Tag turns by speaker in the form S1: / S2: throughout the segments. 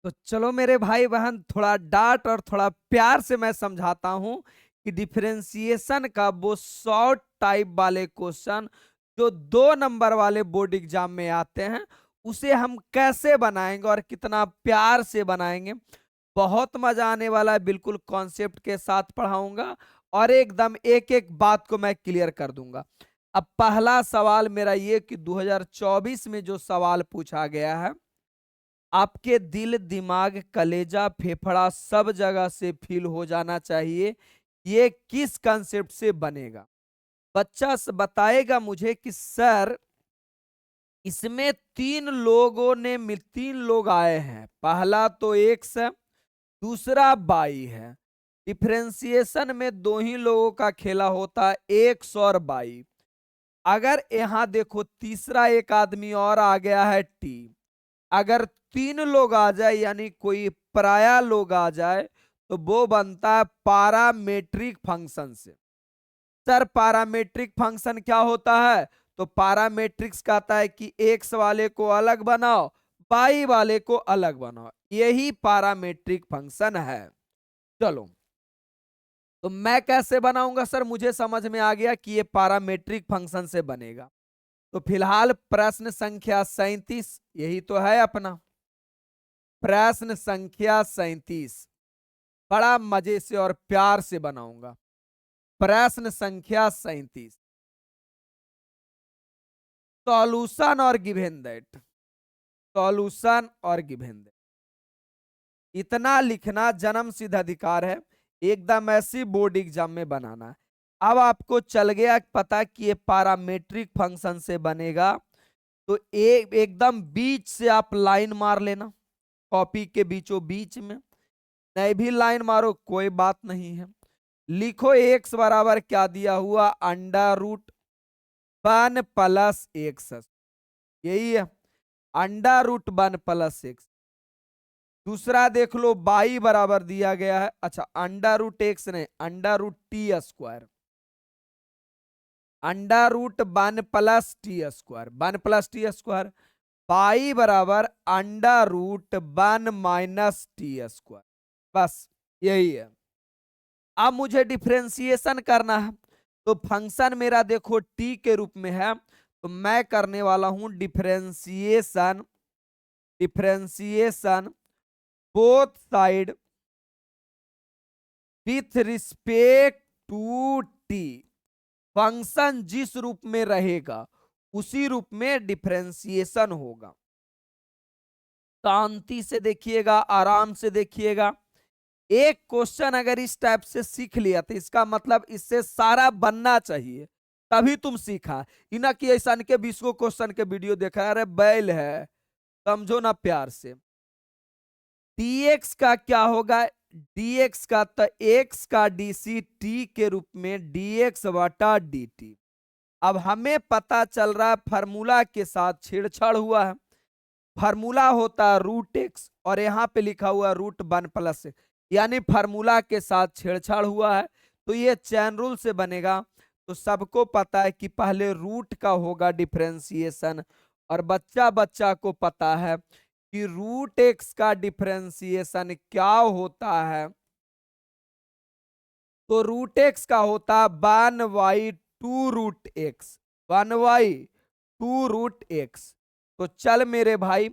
S1: तो चलो मेरे भाई बहन, थोड़ा डांट और थोड़ा प्यार से मैं समझाता हूं कि डिफरेंशिएशन का वो शॉर्ट टाइप वाले क्वेश्चन जो 2 नंबर वाले बोर्ड एग्जाम में आते हैं, उसे हम कैसे बनाएंगे और कितना प्यार से बनाएंगे। बहुत मजा आने वाला है, बिल्कुल कॉन्सेप्ट के साथ पढ़ाऊंगा और एकदम एक एक बात को मैं क्लियर कर दूंगा। अब पहला सवाल मेरा ये कि 2024 में जो सवाल पूछा गया है, आपके दिल दिमाग कलेजा फेफड़ा सब जगह से फील हो जाना चाहिए, ये किस कंसेप्ट से बनेगा। बच्चा बताएगा मुझे कि सर इसमें 3 लोग आए हैं, पहला तो एक्स है, दूसरा बाई है। डिफरेंशिएशन में 2 ही लोगों का खेला होता है, एक्स और बाई। अगर यहां देखो तीसरा एक आदमी और आ गया है टी, अगर 3 लोग आ जाए यानी कोई पराया लोग आ जाए तो वो बनता है पारामेट्रिक फंक्शन से। सर पारामेट्रिक फंक्शन क्या होता है? तो पारामेट्रिक्स कहता है कि एक्स वाले को अलग बनाओ, वाई वाले को अलग बनाओ, यही पारामेट्रिक फंक्शन है। चलो, तो मैं कैसे बनाऊंगा सर? मुझे समझ में आ गया कि ये पारामेट्रिक फंक्शन से बनेगा। तो फिलहाल प्रश्न संख्या 37 यही तो है अपना प्रश्न संख्या 37। बड़ा मजे से और प्यार से बनाऊंगा। प्रश्न संख्या 37, सॉल्यूशन और गिवन दैट। सॉल्यूशन और गिवन दैट, इतना लिखना जन्म सिद्ध अधिकार है, एकदम ऐसी बोर्ड एग्जाम में बनाना है। अब आपको चल गया पता कि ये पैरामीट्रिक फंक्शन से बनेगा, तो एकदम बीच से आप लाइन मार लेना, कॉपी के बीचों बीच में। नहीं भी लाइन मारो कोई बात नहीं है। लिखो एक्स बराबर क्या दिया हुआ, √1 + x, यही है √1 + x। दूसरा देख लो बाई बराबर दिया गया है, अच्छा √x नहीं, √t², √1 + t², 1 + t²। बाई बराबर √1 - t²। बस यही है। अब मुझे डिफरेंशिएशन करना है, तो फंक्शन मेरा देखो टी के रूप में है, तो मैं करने वाला हूं differentiation. Differentiation both side with respect to T. Function जिस रूप में रहेगा उसी रूप में डिफरेंशिएशन होगा। शांति से देखिएगा, आराम से देखिएगा। एक क्वेश्चन अगर इस टाइप से सीख लिया तो इसका मतलब इससे सारा बनना चाहिए, तभी तुम सीखा। इना कि ऐसा के 20 क्वेश्चन के वीडियो देखा, अरे बैल है, समझो ना प्यार से। dx का क्या होगा? dx का तो x का dc t के रूप में dx/dt। अब हमें पता चल रहा है फार्मूला के साथ छेड़छाड़ हुआ है। फार्मूला होता है √x और यहाँ पे लिखा हुआ √1 + x, यानी फार्मूला के साथ छेड़छाड़ हुआ है, तो ये चैन रूल से बनेगा। तो सबको पता है कि पहले रूट का होगा डिफरेंशिएशन, और बच्चा बच्चा को पता है कि √x का डिफरेंशिएशन क्या होता है। तो √x का होता है 1/2√x, 1/2√x। तो चल मेरे भाई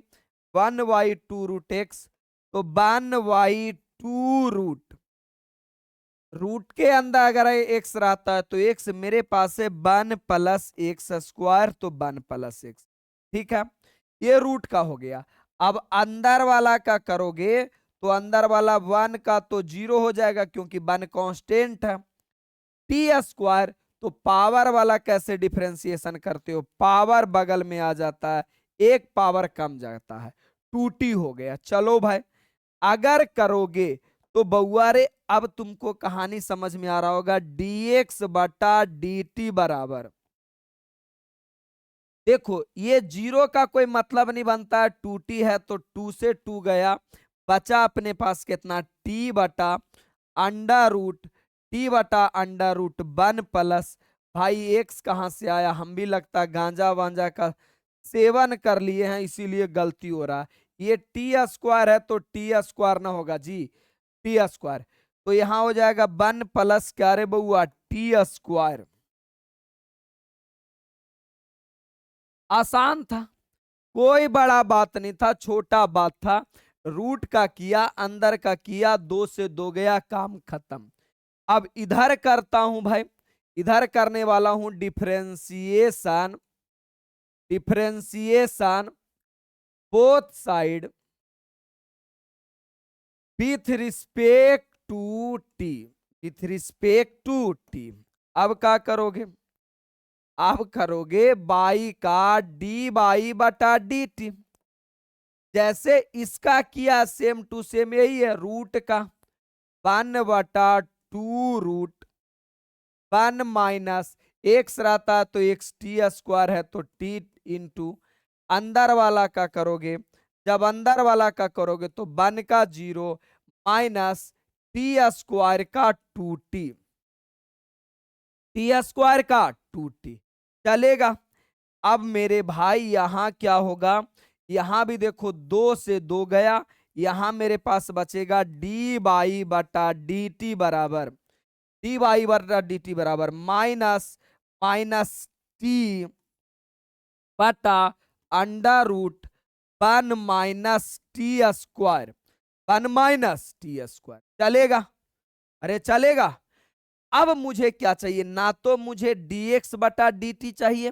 S1: 1/2√x, तो 1/2 रूट के अंदर अगर x रहता है तो x मेरे पास है 1 + x², तो 1 + x। ठीक है, ये रूट का हो गया। अब अंदर वाला का करोगे तो अंदर वाला 1 का तो 0 हो जाएगा क्योंकि 1 कांस्टेंट है। t², तो पावर वाला कैसे डिफरेंशिएशन करते हो? पावर बगल में आ जाता है, एक पावर कम जाता है, 2t हो गया। चलो भाई, अगर करोगे तो बउआ रे अब तुमको कहानी समझ में आ रहा होगा। dx/dt बराबर, देखो ये 0 का कोई मतलब नहीं बनता है, 2t है तो 2 से 2 गया, बचा अपने पास कितना, t/√1 भाई एक्स कहां से आया? हम भी लगता गांजा वांजा का सेवन कर लिए हैं इसीलिए गलती हो रहा है। ये टी स्क्वायर है तो टी स्क्वायर ना होगा जी, टी स्क्वायर, तो यहां हो जाएगा 1 प्लस क्या रे बउआ, टी स्क्वायर। आसान था, कोई बड़ा बात नहीं था, छोटा बात था। रूट का किया, अंदर का किया, 2 से 2 गया, काम खत्म। अब इधर करता हूं भाई, इधर करने वाला हूं differentiation, differentiation both side with respect to T, with respect to T. अब क्या करोगे, अब करोगे बाई का डी बाई बटा डी टी, जैसे इसका किया सेम टू सेम यही है, रूट का 1/2 रूट 1 माइनस एक्स रहता तो एक्स टी स्क्वायर है तो टी इंटू अंदर वाला का करोगे, जब अंदर वाला का करोगे तो 1 का 0 माइनस टी स्क्वायर का 2t, टी स्क्वायर का 2t चलेगा। अब मेरे भाई यहां क्या होगा, यहां भी देखो 2 से 2 गया, यहां मेरे पास बचेगा डी बाई बटा डी टी बराबर, डी बाई बटा डी टी बराबर माइनस माइनस टी बटा under root 1 minus T square, 1 minus T square चलेगा, अरे चलेगा। अब मुझे क्या चाहिए, ना तो मुझे dx बटा dt चाहिए,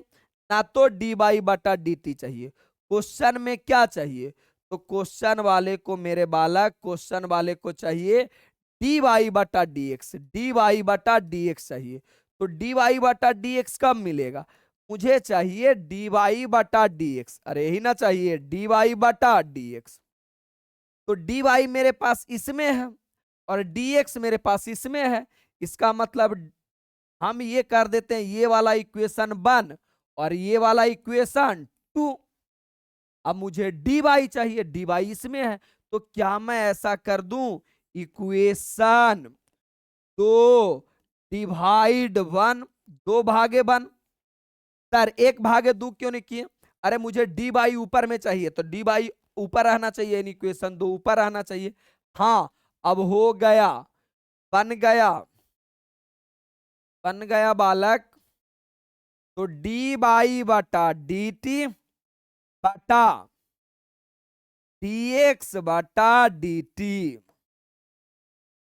S1: ना तो dy बटा dt चाहिए। क्वेश्चन में क्या चाहिए, तो क्वेश्चन वाले को मेरे बालक, क्वेश्चन वाले को चाहिए dy बटा dx, dy बटा dx चाहिए। तो dy बटा dx कब मिलेगा, मुझे चाहिए dy बटा dx, अरे यही ना चाहिए dy बटा dx। तो dy मेरे पास इसमें है और dx मेरे पास इसमें है, इसका मतलब हम ये कर देते हैं, ये वाला इक्वेशन 1 और ये वाला इक्वेशन 2। अब मुझे डी वाई चाहिए, डी वाई इसमें है, तो क्या मैं ऐसा कर दूं, इक्वेशन 2 डिवाइड 1, 2 भागे 1, सर 1 भागे 2 क्यों नहीं किए, अरे मुझे डी बाई ऊपर में चाहिए तो डी बाई ऊपर रहना चाहिए, इक्वेशन 2 ऊपर रहना चाहिए। हाँ अब हो गया, बन गया, बन गया बालक। तो डी बाई बटा डी टी बटा dx बटा dt,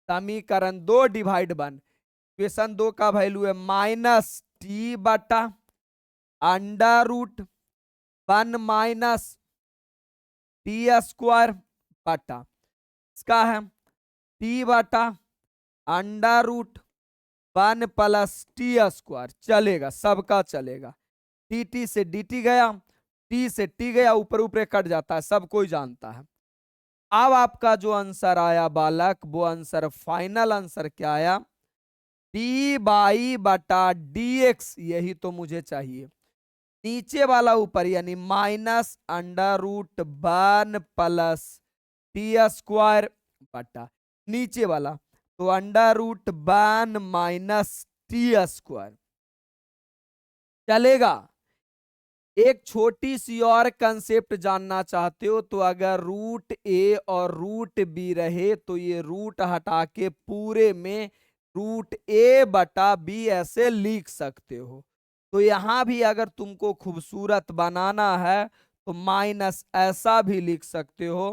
S1: समीकरण 2 डिवाइड 1, इक्वेशन 2 का वैल्यू है माइनस टी बटा under root 1 minus T square बटा, इसका है टी बटा under root 1 plus T square, चलेगा, सबका चलेगा। टी टी से डी टी गया, टी से टी गया, ऊपर ऊपर कट जाता है, सब कोई जानता है। अब आपका जो आंसर आया बालक, वो आंसर फाइनल आंसर क्या आया, डी बाई बटा डी एक्स, यही तो मुझे चाहिए। नीचे वाला ऊपर यानी minus under root 1 plus T square बटा नीचे वाला तो under root 1 minus T square चलेगा। एक छोटी सी और कंसेप्ट जानना चाहते हो तो अगर रूट ए और रूट बी रहे तो ये रूट हटा के पूरे में रूट ए बटा बी ऐसे लिख सकते हो। तो यहां भी अगर तुमको खूबसूरत बनाना है तो माइनस ऐसा भी लिख सकते हो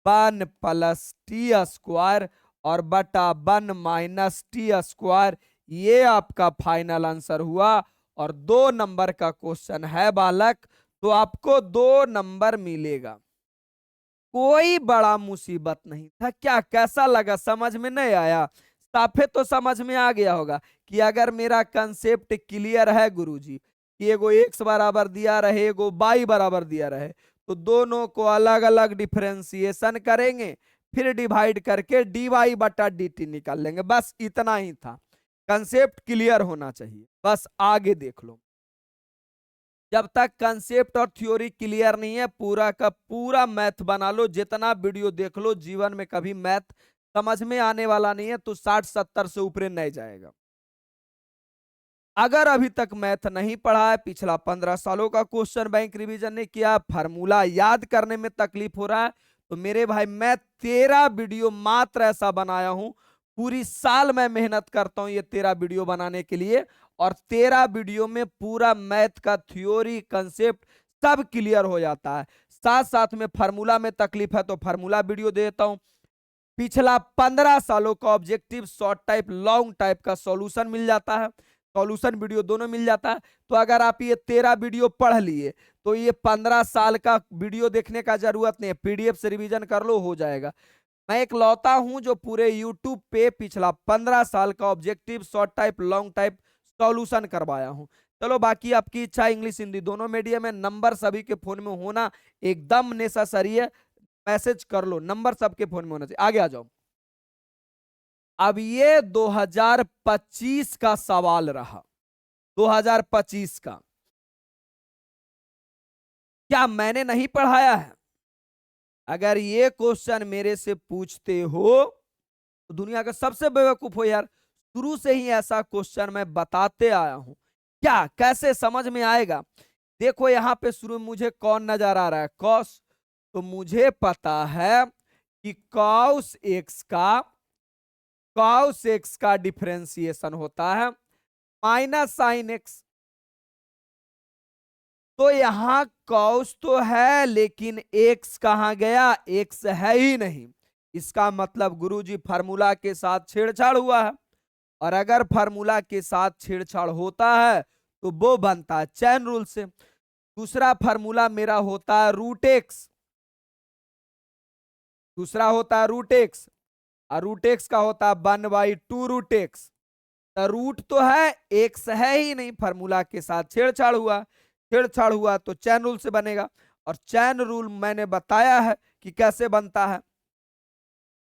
S1: 1 प्लस टी स्क्वायर और बटा 1 माइनस टी स्क्वायर, ये आपका फाइनल आंसर हुआ। और 2 नंबर का क्वेश्चन है बालक, तो आपको 2 नंबर मिलेगा, कोई बड़ा मुसीबत नहीं था। क्या कैसा लगा, समझ में नहीं आया, साफे तो समझ में आ गया होगा कि अगर मेरा कंसेप्ट क्लियर है गुरुजी कि एगो एक्स बराबर दिया रहे एगो बाई बराबर दिया रहे तो दोनों को अलग अलग डिफरेंशिएशन करेंगे, फिर डिवाइड करके डी वाई बटा डी टी निकाल लेंगे, बस इतना ही था। कंसेप्ट क्लियर होना चाहिए, बस आगे देख लो। जब तक कंसेप्ट और थ्योरी क्लियर नहीं है पूरा का पूरा मैथ बना लो, जितना वीडियो देख लो, जीवन में कभी मैथ समझ में आने वाला नहीं है, तो 60-70 से ऊपर नहीं जाएगा। अगर अभी तक मैथ नहीं पढ़ा है, पिछला 15 सालों का क्वेश्चन बैंक रिवीजन ने किया, फार्मूला याद करने में तकलीफ हो रहा है, तो मेरे भाई मैं 13 वीडियो मात्र ऐसा बनाया हूं। पूरी साल मैं मेहनत करता हूं ये 13 वीडियो बनाने के लिए, और 13 वीडियो में पूरा मैथ का थ्योरी कंसेप्ट सब क्लियर हो जाता है। साथ साथ में फार्मूला में तकलीफ है तो फार्मूला वीडियो दे देता हूं। पिछला 15 सालों का objective, short type, long type का सॉल्यूशन मिल जाता है, सॉल्यूशन वीडियो दोनों मिल जाता है। तो अगर आप ये 13 वीडियो पढ़ लिए तो ये 15 साल का वीडियो देखने का जरूरत नहीं है, पीडीएफ से रिवीजन कर लो, हो जाएगा। मैं एक लौता हूं जो पूरे यूट्यूब पे पिछला 15 साल का objective, short type, long type solution करवाया हूं। चलो बाकी आपकी इच्छा, इंग्लिश हिंदी दोनों मीडियम है, नंबर सभी के फोन में होना एकदम नेसेसरी है। मैसेज कर लो, नंबर सबके फोन में होना चाहिए। आगे आ जाओ। अब ये 2025 का सवाल रहा, 2025 का। क्या मैंने नहीं पढ़ाया है? अगर ये क्वेश्चन मेरे से पूछते हो तो दुनिया का सबसे बेवकूफ हो यार। शुरू से ही ऐसा क्वेश्चन मैं बताते आया हूं, क्या कैसे समझ में आएगा? देखो यहां पे शुरू में मुझे कौन नजर आ रहा है? कॉस। तो मुझे पता है कि कॉस एक्स का डिफरेंशिएशन होता है माइनस साइन एक्स। तो यहां कॉस तो है लेकिन एक्स कहां गया? एक्स है ही नहीं। इसका मतलब गुरुजी फार्मूला के साथ छेड़छाड़ हुआ है, और अगर फार्मूला के साथ छेड़छाड़ होता है तो वो बनता है चैन रूल से। दूसरा फार्मूला मेरा होता है रूट एक्स, दूसरा होता है रूट एक्स, और रूट एक्स का होता है 1/2 रूट एक्स। तो रूट तो है, एक्स है ही नहीं, फार्मूला के साथ छेड़छाड़ हुआ, छेड़छाड़ हुआ तो चैन रूल से बनेगा। और चैन रूल मैंने बताया है कि कैसे बनता है।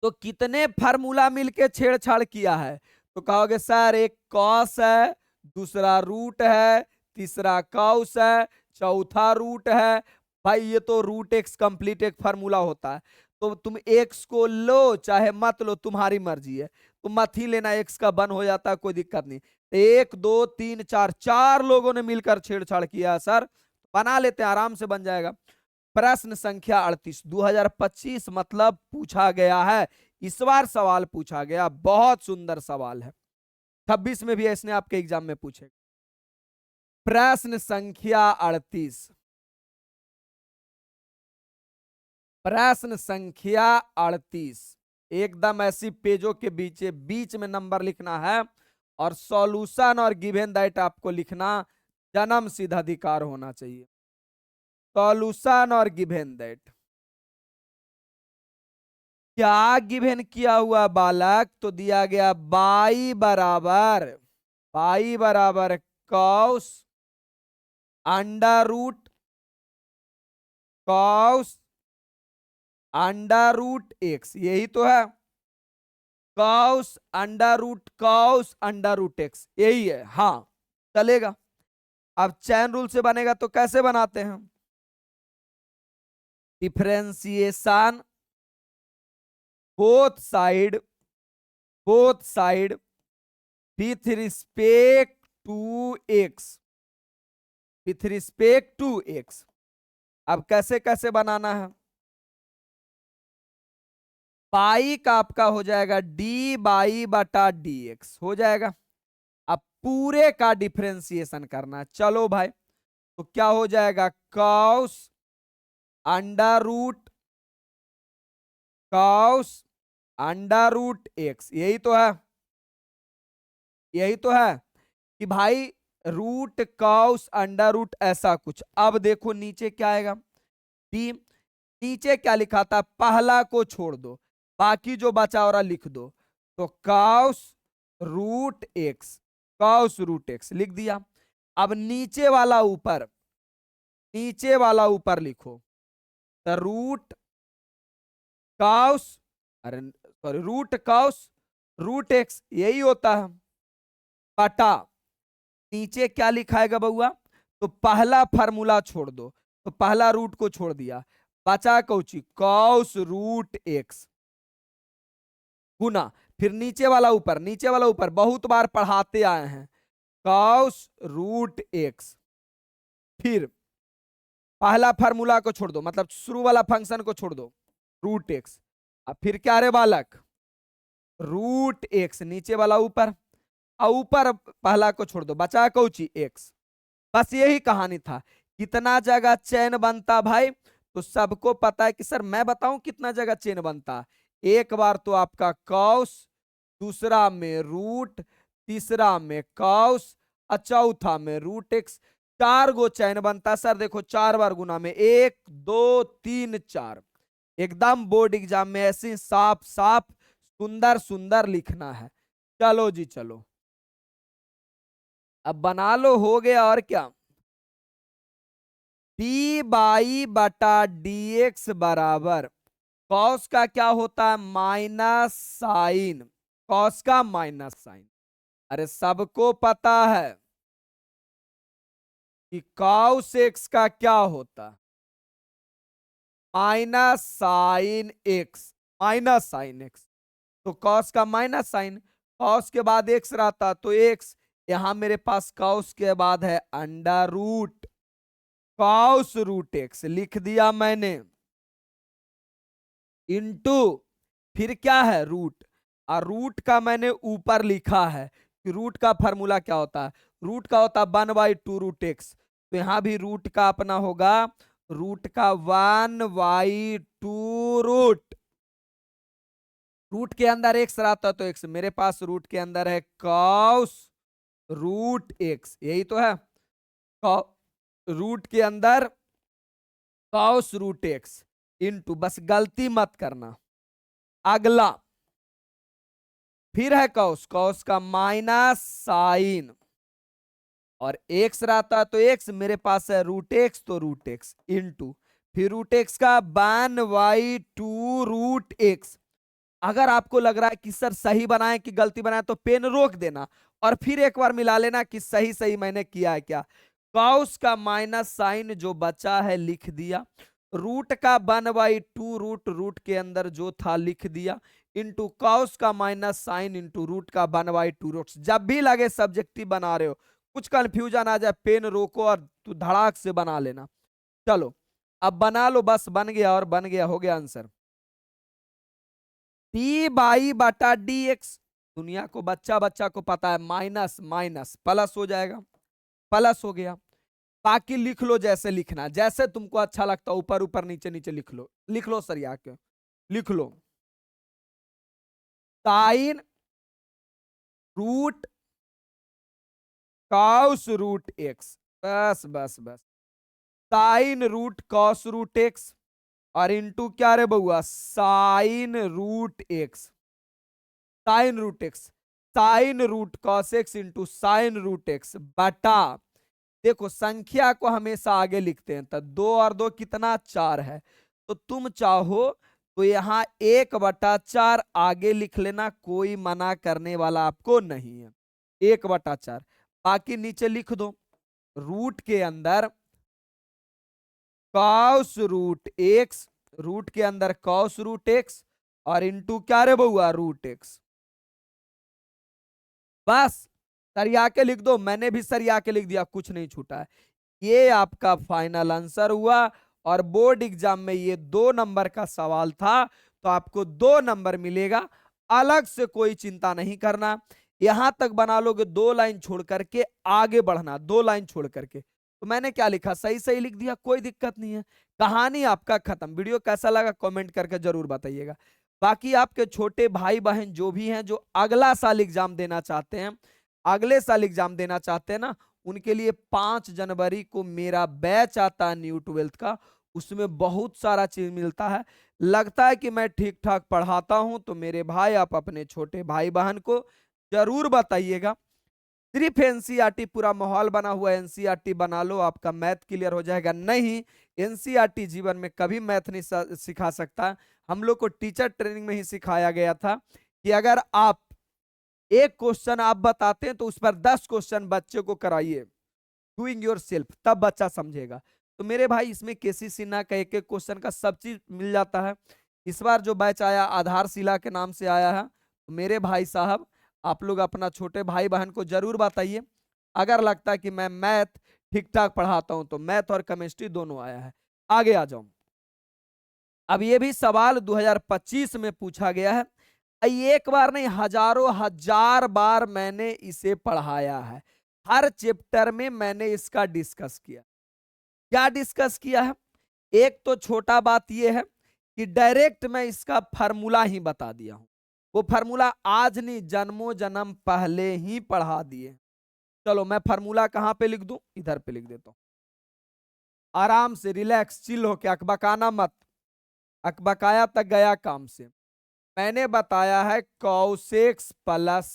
S1: तो कितने फार्मूला मिलके छेड़छाड़ किया है? तो कहोगे सर एक कॉस है, दूसरा रूट है, तीसरा कॉस है, चौथा रूट है। भाई ये तो रूट एक्स कंप्लीट एक फार्मूला होता है। तो तुम एक्स को लो चाहे मत लो, तुम्हारी मर्जी है। तो मत ही लेना, एक्स का बन हो जाता है, कोई दिक्कत नहीं। 1 2 3 4, 4 लोगों ने मिलकर छेड़छाड़ किया सर, बना लेते हैं, आराम से बन जाएगा। प्रश्न संख्या 38, 2025 मतलब पूछा गया है, इस बार सवाल पूछा गया, बहुत सुंदर सवाल है। 26 में भी इसने आपके एग्जाम में पूछे। प्रश्न संख्या 38, प्रश्न संख्या 38, एकदम ऐसी पेजों के बीच में नंबर लिखना है, और सॉल्यूशन और गिवन दैट आपको लिखना जन्म सिद्ध अधिकार होना चाहिए। सॉल्यूशन और गिवन दैट। क्या गिवन किया हुआ बालक? तो दिया गया बाई बराबर कॉस अंडर रूट एक्स, यही तो है। कॉस अंडर रूट एक्स, यही है, हाँ चलेगा। अब चैन रूल से बनेगा तो कैसे बनाते हैं? Differentiation both side with respect to x. अब कैसे कैसे बनाना है? पाई का आपका हो जाएगा डी बाई बटा डी एक्स हो जाएगा। अब पूरे का डिफरेंशिएशन करना है। चलो भाई, तो क्या हो जाएगा? कॉस अंडर रूट एक्स, यही तो है, यही तो है कि भाई रूट कॉस अंडर रूट ऐसा कुछ। अब देखो नीचे क्या आएगा? डी, नीचे क्या लिखा था? पहला को छोड़ दो, बाकी जो बचा और लिख दो। तो कॉस रूट एक्स लिख दिया। अब नीचे वाला ऊपर लिखो, तो cos root cos root x, यही होता है, बटा नीचे क्या लिखाएगा बउआ? तो पहला फार्मूला छोड़ दो, तो पहला रूट को छोड़ दिया, बचा कौची? कॉस रूट एक्स गुना, फिर नीचे वाला ऊपर बहुत बार पढ़ाते आए हैं, कॉस रूट एक्स। फिर पहला फार्मूला को छोड़ दो, मतलब शुरू वाला फंक्शन को छोड़ दो, रूट एक्स। अब फिर क्या रे बालक, रूट एक्स, नीचे वाला ऊपर, और ऊपर पहला को छोड़ दो, बचा कौची एक्स। बस यही कहानी था। कितना जगह चेन बनता भाई, तो सबको पता है कि सर मैं बताऊं कितना जगह चेन बनता। एक बार तो आपका कॉस, दूसरा में रूट, तीसरा में कॉस, और चौथा में रूट एक्स। 4 गो चैन बनता सर। देखो 4 बार गुना में 1 2 3 4। एकदम बोर्ड एग्जाम में ऐसे साफ साफ सुंदर सुंदर लिखना है। चलो जी चलो, अब बना लो, हो गया और क्या। डी बाई बटा डी एक्स बराबर कॉस का क्या होता है, माइनस साइन, कॉस का माइनस साइन। अरे सबको पता है कि कॉस एक्स का क्या होता है, minus sine x, minus sine x. तो कॉस का माइनस साइन, कॉस के बाद एक्स रहता तो एक्स, यहां मेरे पास कॉस के बाद है under root, cos root x लिख दिया मैंने, इनटू फिर क्या है रूट, और रूट का मैंने ऊपर लिखा है कि रूट का फॉर्मूला क्या होता है, रूट का होता है 1/2 रूट एक्स। तो यहां भी रूट का अपना होगा रूट का 1/2 रूट, रूट के अंदर एक्स रहता तो एक्स, मेरे पास रूट के अंदर है कॉस रूट एक्स, यही तो है, रूट के अंदर कॉस रूट एक्स इनटू, बस गलती मत करना। अगला फिर है कॉस, कॉस का माइनस साइन, और एक्स रहता तो एक्स, मेरे पास है रूट एक्स तो रूट एक्स इनटू, फिर रूट एक्स का 1/2 रूट एक्स। अगर आपको लग रहा है कि सर सही बनाए कि गलती बनाए, तो पेन रोक देना और फिर एक बार मिला लेना कि सही सही मैंने किया है क्या। कॉस का माइनस साइन जो बचा है लिख दिया, रूट का 1/2 रूट, रूट के अंदर जो था लिख दिया, इंटू कॉस का माइनस साइन इंटू रूट का 1/2 रूट। जब भी लगे सब्जेक्टिव बना रहे हो, कुछ कंफ्यूजन आ जाए, पेन रोको और तू धड़ाक से बना लेना। चलो अब बना लो, बस बन गया, और बन गया, हो गया आंसर। डी बाई बटा डी एक्स, दुनिया को बच्चा बच्चा को पता है माइनस माइनस प्लस हो जाएगा, प्लस हो गया। बाकी लिख लो जैसे लिखना, जैसे तुमको अच्छा लगता, ऊपर ऊपर नीचे नीचे लिख लो, लिख लो सर के लिख लो, sine root cos root x, बस बस बस, sine root cos root x, और इंटू क्या रे बउआ, sine root x, sine root x, sine root cos x into sine root x बटा, देखो संख्या को हमेशा आगे लिखते हैं, तो 2 और 2 कितना, 4 है, तो तुम चाहो तो यहां 1/4 आगे लिख लेना, कोई मना करने वाला आपको नहीं है, 1/4। बाकी नीचे लिख दो, रूट के अंदर कॉस रूट एक्स, रूट के अंदर कॉस रूट एक्स, और इंटू क्या रे बउआ, रूट एक्स। बस सरिया के लिख दो, मैंने भी सरिया के लिख दिया, कुछ नहीं छूटा है। ये आपका फाइनल आंसर हुआ, और बोर्ड एग्जाम में ये 2 नंबर का सवाल था, तो आपको 2 नंबर मिलेगा, अलग से कोई चिंता नहीं करना। यहां तक बना लोगे, 2 लाइन छोड़ करके आगे बढ़ना, 2 लाइन छोड़ करके। तो मैंने क्या लिखा, सही सही लिख दिया, कोई दिक्कत नहीं है, कहानी आपका खत्म। वीडियो कैसा लगा कमेंट करके जरूर बताइएगा। बाकी आपके छोटे भाई बहन जो भी हैं, जो अगला साल एग्जाम देना चाहते हैं, अगले साल एग्जाम देना चाहते हैं ना, उनके लिए 5 जनवरी को मेरा बैच आता है न्यू 12th का, उसमें बहुत सारा चीज मिलता है। लगता है कि मैं ठीक ठाक पढ़ाता हूं, तो मेरे भाई आप अपने छोटे भाई बहन को जरूर बताइएगा। सिर्फ एनसीईआरटी पूरा माहौल बना हुआ है, एनसीईआरटी बना लो, आपका मैथ क्लियर हो जाएगा। नहीं, एनसीईआरटी जीवन में कभी मैथ नहीं सिखा सकता। हम लोग को टीचर ट्रेनिंग में ही सिखाया गया था कि अगर आप एक क्वेश्चन आप बताते हैं, तो उस पर 10 क्वेश्चन बच्चे को कराइए, डूइंग योर सेल्फ, तब बच्चा समझेगा। तो मेरे भाई इसमें केसी सिन्हा का एक एक क्वेश्चन का सब चीज मिल जाता है। इस बार जो बैच आया आधारशिला के नाम से आया है, तो मेरे भाई साहब आप लोग अपना छोटे भाई बहन को जरूर बताइए। अगर लगता है कि मैं मैथ ठीक ठाक पढ़ाता हूं तो मैथ और केमिस्ट्री दोनों आया है। आगे आ जाऊं। अब ये भी सवाल 2025 में पूछा गया है। एक बार नहीं, हजारों हजार बार मैंने इसे पढ़ाया है। हर चैप्टर में मैंने इसका डिस्कस किया। क्या डिस्कस किया है? एक तो छोटा बात यह है कि डायरेक्ट मैं इसका फार्मूला ही बता दिया हूं। वो फार्मूला आज नहीं, जन्मों जन्म पहले ही पढ़ा दिए। चलो मैं फार्मूला कहां पे लिख दूं? इधर पे लिख देता हूं। आराम से रिलैक्स चिल होके, अकबकाना मत। अकबकाया तक गया काम से। मैंने बताया है कॉसेक्स प्लस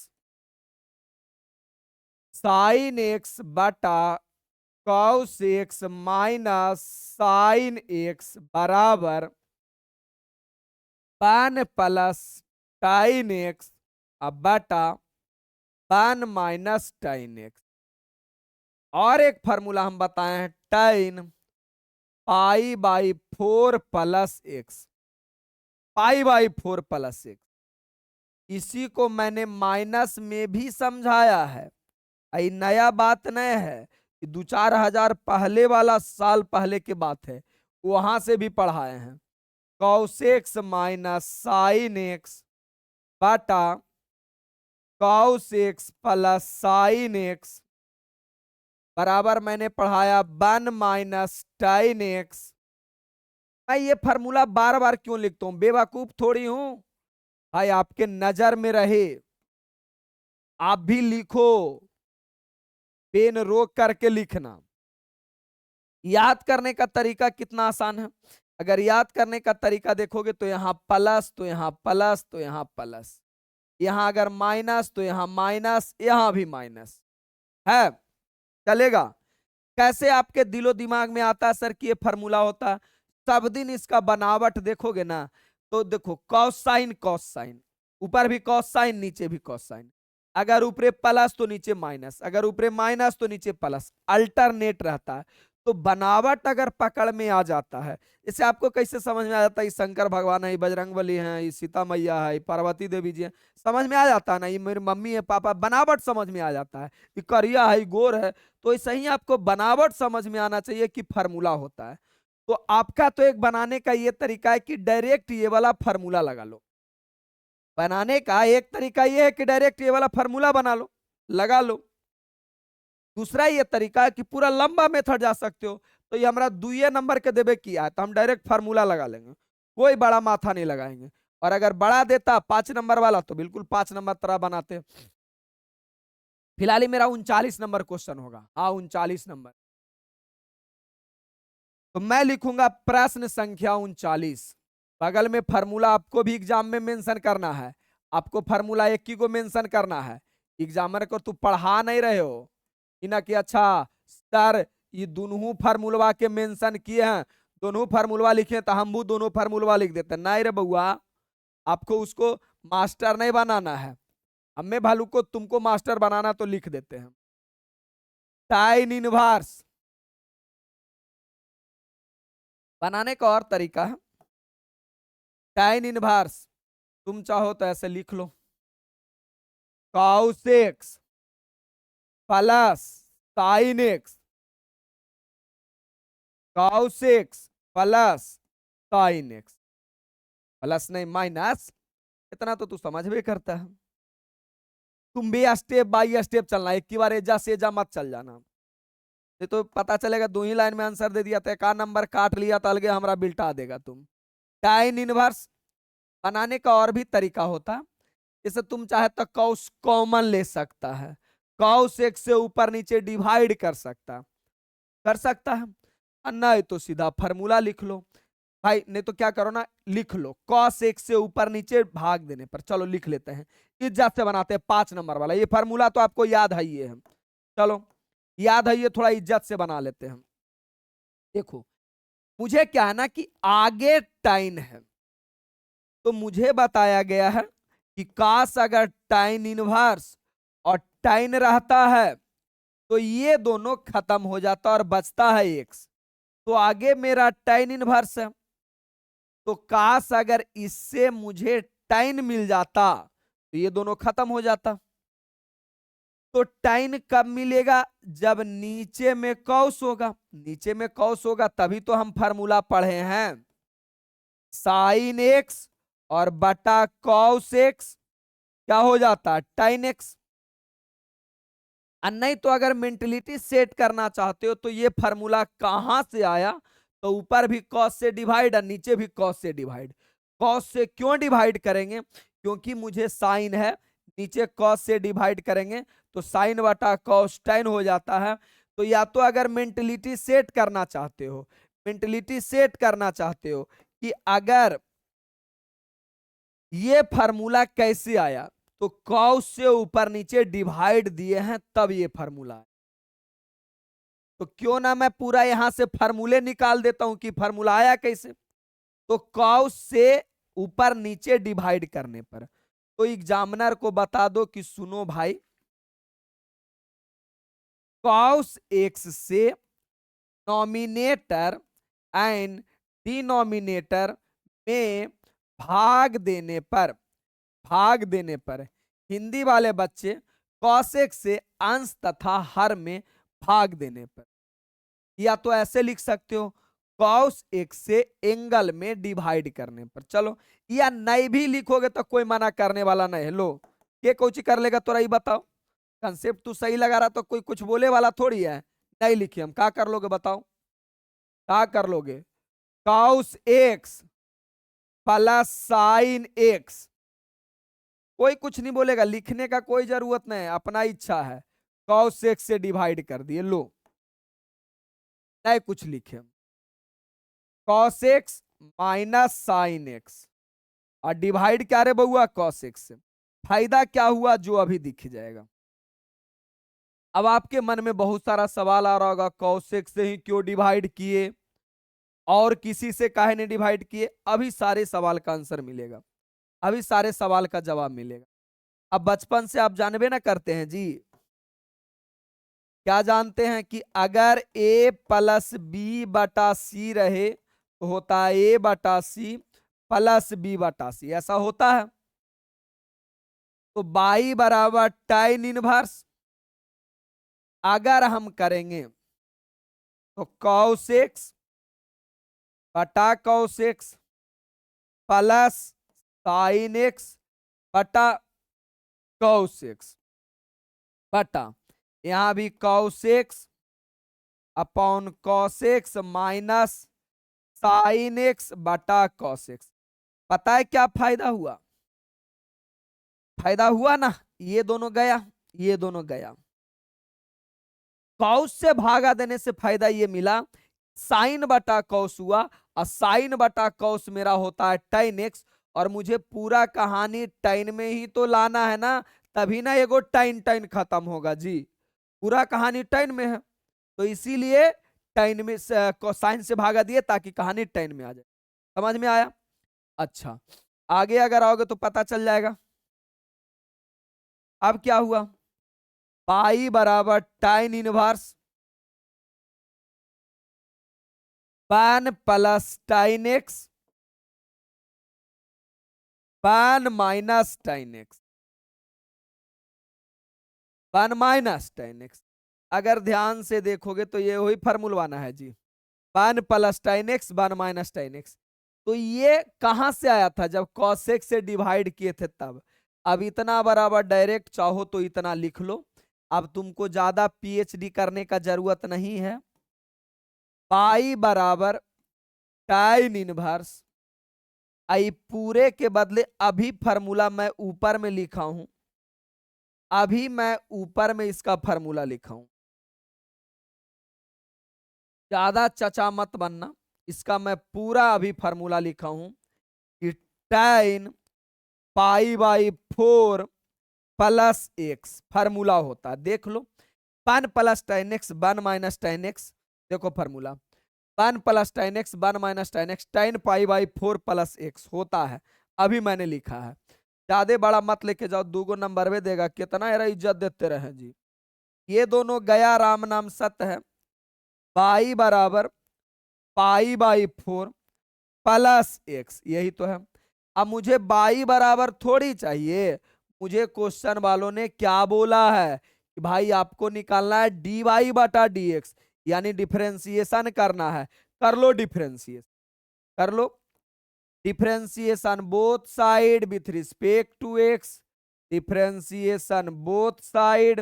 S1: साइन एक्स बटा cos x minus sine x बराबर 1 प्लस टाइन एक्स बटा 1 माइनस टाइन एक्स। और एक फार्मूला हम बताए हैं टाइन pi by 4 plus x, pi by 4 plus x. इसी को मैंने माइनस में भी समझाया है। आई नया बात नहीं है कि 2-4 हजार पहले वाला साल पहले की बात है, वहां से भी पढ़ाए हैं। Cos x minus sine x बटा cos x plus sine x बराबर मैंने पढ़ाया 1 माइनस टाइन एक्स। मैं ये फार्मूला बार बार क्यों लिखता हूं? बेवकूफ थोड़ी हूं भाई, आपके नजर में रहे आप भी लिखो, पेन रोक करके लिखना। याद करने का तरीका कितना आसान है। अगर याद करने का तरीका देखोगे तो यहां प्लस, तो यहां प्लस, तो यहां प्लस, यहां अगर माइनस तो यहां माइनस, यहां भी माइनस है। चलेगा? कैसे आपके दिलो दिमाग में आता है सर कि ये फार्मूला होता है? सब दिन इसका बनावट देखोगे ना तो देखो, कॉस साइन कॉस साइन, ऊपर भी कॉस साइन नीचे भी कॉस साइन, अगर ऊपरे प्लस तो नीचे माइनस, अगर ऊपरे माइनस तो नीचे प्लस, अल्टरनेट रहता है। तो बनावट अगर पकड़ में आ जाता है, इसे आपको कैसे समझ में आ जाता है? ये शंकर भगवान है, ये बजरंगबली है, ये सीता मैया है, ये पार्वती देवी जी है, समझ में आ जाता है ना? ये मेरी मम्मी है पापा, बनावट समझ में आ जाता है। ये करिया है, ये गोर है। तो ऐसे ही आपको बनावट समझ में आना चाहिए कि फार्मूला होता है। तो आपका तो एक बनाने का ये तरीका है कि डायरेक्ट ये वाला फार्मूला लगा लो। बनाने का एक तरीका ये है कि डायरेक्ट ये वाला फार्मूला बना लो, लगा लो। दूसरा ये तरीका है कि पूरा लंबा मेथड जा सकते हो। तो ये हमारा 2 नंबर के देवे किया है तो हम डायरेक्ट फार्मूला लगा लेंगे, कोई बड़ा माथा नहीं लगाएंगे। और अगर बड़ा देता 5 नंबर वाला तो बिल्कुल 5 नंबर तरह बनाते। फिलहाल ही मेरा 39 नंबर क्वेश्चन होगा। हाँ 39 नंबर। तो मैं लिखूंगा प्रश्न संख्या 39। बगल में फार्मूला आपको भी एग्जाम में मेंशन करना है। आपको फार्मूला एक ही को मेंशन करना है। एग्जामिनर को तू पढ़ा नहीं रहे हो कि ना कि अच्छा सर ये दोनों फार्मूलवा के मेंशन किए हैं, दोनों फार्मूलवा लिखे तो हम भी दोनों फार्मूलवा लिख देते। नहीं रे बउआ, आपको उसको मास्टर नहीं बनाना है। हमें भालू को तुमको मास्टर बनाना तो लिख देते हैं। टाइन इनवर्स बनाने का और तरीका है। टाइन इनवर्स तुम चाहो तो ऐसे लिख लो, cos x plus sine x, cos x plus sine x, plus नहीं माइनस। इतना तो तू समझ भी करता है। तुम भी स्टेप बाय स्टेप चलना, एक ही बार एजा से एजा मत चल जाना। तो पता चलेगा 2 ही लाइन में आंसर दे दिया था, एक नंबर काट लिया तो अलगे हमारा बिल्टा देगा तुम। टाइन इनवर्स बनाने का और भी तरीका होता। जैसे तुम चाहे तो कॉस कॉमन ले सकता है, कॉस एक्स से ऊपर नीचे डिवाइड कर सकता है। नहीं तो सीधा फार्मूला लिख लो भाई, नहीं तो क्या करो ना, लिख लो कॉस एक्स से ऊपर नीचे भाग देने पर। चलो लिख लेते हैं, इज्जत से बनाते हैं 5 नंबर वाला। ये फार्मूला तो आपको याद है ये है, चलो याद है ये, थोड़ा इज्जत से बना लेते हैं। देखो मुझे क्या है ना कि आगे टाइन है तो मुझे बताया गया है कि काश अगर टाइन इनवर्स और टाइन रहता है तो ये दोनों खत्म हो जाता और बचता है एक्स। तो आगे मेरा टाइन इनवर्स है, तो काश अगर इससे मुझे टाइन मिल जाता तो ये दोनों खत्म हो जाता। तो टाइन कब मिलेगा? जब नीचे में कॉस होगा। नीचे में कॉस होगा तभी तो हम फार्मूला पढ़े हैं, साइन एक्स और बटा कॉस एक्स क्या हो जाता है? टाइन एक्स। और नहीं तो अगर मेंटलिटी सेट करना चाहते हो तो ये फार्मूला कहां से आया? तो ऊपर भी कॉस से डिवाइड और नीचे भी कॉस से डिवाइड। कॉस से क्यों डिवाइड करेंगे? क्योंकि मुझे साइन है, नीचे कॉस से डिवाइड करेंगे तो साइन बटा कॉस टाइन हो जाता है। तो या तो अगर मेंटलिटी सेट करना चाहते हो, मेंटलिटी सेट करना चाहते हो कि अगर ये फार्मूला कैसे आया, तो कॉस से ऊपर नीचे डिवाइड दिए हैं तब ये फार्मूला है। तो क्यों ना मैं पूरा यहां से फार्मूले निकाल देता हूं कि फार्मूला आया कैसे। तो कॉस से ऊपर नीचे डिवाइड करने पर, तो एग्जामिनर को बता दो कि सुनो भाई, कॉस एक्स से नॉमिनेटर एंड डिनोमिनेटर में भाग देने पर हिंदी वाले बच्चे कॉस एक्स से अंश तथा हर में भाग देने पर, या तो ऐसे लिख सकते हो कॉस एक्स से एंगल में डिवाइड करने पर। चलो, या नहीं भी लिखोगे तो कोई मना करने वाला नहीं है। लो ये कोची कर लेगा तोरा ही बताओ, कंसेप्ट तू सही लगा रहा तो कोई कुछ बोले वाला थोड़ी है। नहीं लिखे हम क्या कर लोगे बताओ, क्या कर लोगे? Cos x plus sine x, कोई कुछ नहीं बोलेगा, लिखने का कोई जरूरत नहीं है, अपना इच्छा है। कॉस एक्स से डिवाइड कर दिए, लो नहीं कुछ लिखे। Cos x minus sine x और डिवाइड क्या रे बउआ? कॉस एक्स से। फायदा क्या हुआ जो अभी दिख जाएगा। अब आपके मन में बहुत सारा सवाल आ रहा होगा, कॉस एक्स से ही क्यों डिवाइड किए और किसी से काहे ने डिवाइड किए? अभी सारे सवाल का आंसर मिलेगा, अभी सारे सवाल का जवाब मिलेगा। अब बचपन से आप जानबे ना करते हैं जी, क्या जानते हैं कि अगर a प्लस बी बटा सी रहे तो होता है a बटा सी प्लस बी बटा सी, ऐसा होता है। तो बाई बराबर टाइन इनवर्स अगर हम करेंगे तो कॉस एक्स बटा cos x plus sine x बटा कॉस एक्स बटा यहां भी cos x upon cos x minus sine x बटा कॉस एक्स। पता है क्या फायदा हुआ? फायदा हुआ ना, ये दोनों गया, ये दोनों गया। कॉस से भागा देने से फायदा ये मिला, साइन बटा कॉस हुआ और साइन बटा कॉस मेरा होता है टाइन एक्स, और मुझे पूरा कहानी टाइन में ही तो लाना है ना, तभी ना एगो टाइन टाइन खत्म होगा जी। पूरा कहानी टाइन में है तो इसीलिए टाइन में साइन से भागा दिए ताकि कहानी टाइन में आ जाए। समझ में आया? अच्छा, आगे अगर आओगे तो पता चल जाएगा। अब क्या हुआ? पाई बराबर टाइन inverse 1 plus tan x 1 minus tan x 1 minus tan x. अगर ध्यान से देखोगे तो ये वही फॉर्मूला है जी, 1 plus tan x 1 minus tan x. तो ये कहां से आया था? जब कॉस एक्स से डिवाइड किए थे तब। अब इतना बराबर डायरेक्ट चाहो तो इतना लिख लो, अब तुमको ज्यादा पीएचडी करने का जरूरत नहीं है। पाई बराबर टाइन इनवर्स, आई पूरे के बदले अभी फार्मूला मैं ऊपर में लिखा हूं, अभी मैं ऊपर में इसका फार्मूला लिखा हूं, ज्यादा चचा मत बनना। इसका मैं पूरा अभी फार्मूला लिखा हूं कि tan pi by 4 plus x formula होता है, देख लो। 1 plus tan x 1 minus tan x, देखो formula 1 plus tan x 1 minus tan x tan pi by 4 plus x होता है, अभी मैंने लिखा है। ज्यादा बड़ा मत लेके जाओ, 2 नंबर में देगा, कितना यार इज्जत देते रहे जी। ये दोनों गया, राम नाम सत्य है। पाई बराबर पाई बाई 4 प्लस एक्स, यही तो है। अब मुझे बाई बराबर थोड़ी चाहिए, मुझे क्वेश्चन वालों ने क्या बोला है कि भाई आपको निकालना है डी वाई बटा डी एक्स, यानी डिफरेंशिएशन करना है। कर लो डिफरेंशिएशन, कर लो differentiation both side with respect to x, differentiation both side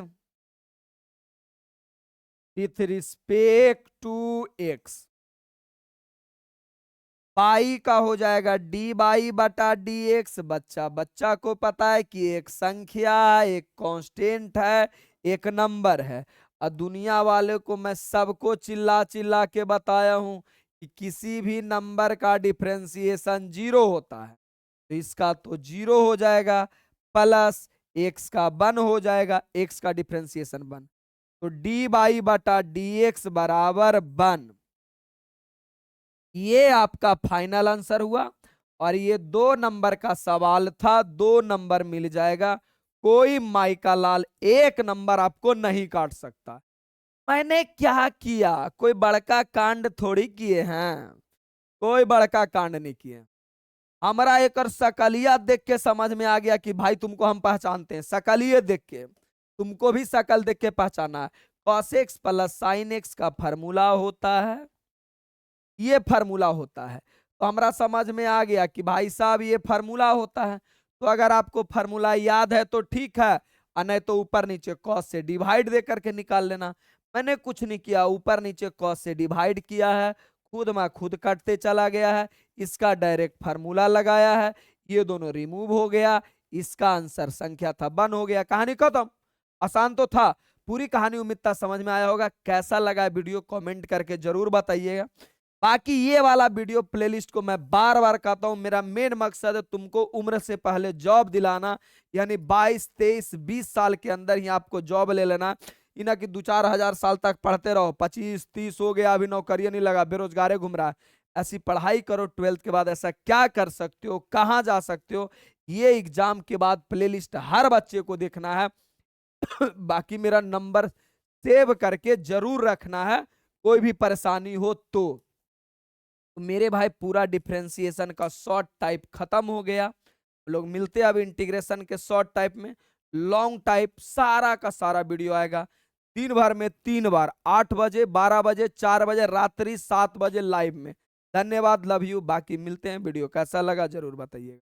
S1: with respect to x. Y का हो जाएगा डी बाई बटा डी एक्स। बच्चा को पता है कि एक संख्या है, एक कांस्टेंट है, एक नंबर है। और दुनिया वाले को मैं सबको चिल्ला चिल्ला के बताया हूं कि किसी भी नंबर का डिफरेंशिएशन 0 होता है, तो इसका तो 0 हो जाएगा, प्लस एक्स का 1 हो जाएगा, एक्स का डिफरेंशिएशन 1, तो डी बाई बटा डी एक्स बराबर 1। ये आपका फाइनल आंसर हुआ। और ये 2 नंबर का सवाल था, 2 नंबर मिल जाएगा। कोई माइका लाल 1 नंबर आपको नहीं काट सकता। मैंने क्या किया, कोई बड़का कांड थोड़ी किए हैं, कोई बड़का कांड नहीं किए। हमारा एक और शकलिया देख के समझ में आ गया कि भाई तुमको हम पहचानते हैं, शकलिए देख के, तुमको भी शकल देख के पहचाना है। Cos x plus sine x का फॉर्मूला होता है, ये फार्मूला होता है। तो हमारा समझ में आ गया कि भाई साहब ये फार्मूला होता है। तो अगर आपको फार्मूला याद है तो ठीक है, और नहीं तो ऊपर नीचे कॉस से डिवाइड दे करके निकाल लेना। मैंने कुछ नहीं किया, ऊपर नीचे कॉस से डिवाइड किया है, खुद में खुद काटते चला गया है, इसका डायरेक्ट फार्मूला लगाया है, ये दोनों रिमूव हो गया, इसका आंसर संख्या था 1 हो गया। कहानी खत्म। आसान तो था। पूरी कहानी उम्मीद था समझ में आया होगा। कैसा लगा वीडियो कमेंट करके जरूर बताइएगा। बाकी ये वाला वीडियो प्लेलिस्ट को मैं बार बार कहता हूं, मेरा मेन मकसद है तुमको उम्र से पहले जॉब दिलाना, यानी 22, 23, 20 साल के अंदर ही आपको जॉब ले लेना। इना कि 2-4 हजार साल तक पढ़ते रहो, 25, 30 हो गया, अभी नौकरी नहीं लगा, बेरोजगारे घूम रहा है। ऐसी पढ़ाई करो, 12th के बाद ऐसा क्या कर सकते हो, कहाँ जा सकते हो, ये एग्जाम के बाद प्लेलिस्ट हर बच्चे को देखना है। बाकी मेरा नंबर सेव करके जरूर रखना है, कोई भी परेशानी हो तो मेरे भाई पूरा डिफरेंशिएशन का शॉर्ट टाइप खत्म हो गया। लोग मिलते हैं अब इंटीग्रेशन के शॉर्ट टाइप में। लॉन्ग टाइप सारा का सारा वीडियो आएगा दिन भर में 3 बार, 8 बजे, 12 बजे, 4 बजे, रात्रि 7 बजे लाइव में। धन्यवाद, लव यू। बाकी मिलते हैं, वीडियो कैसा लगा जरूर बताइएगा।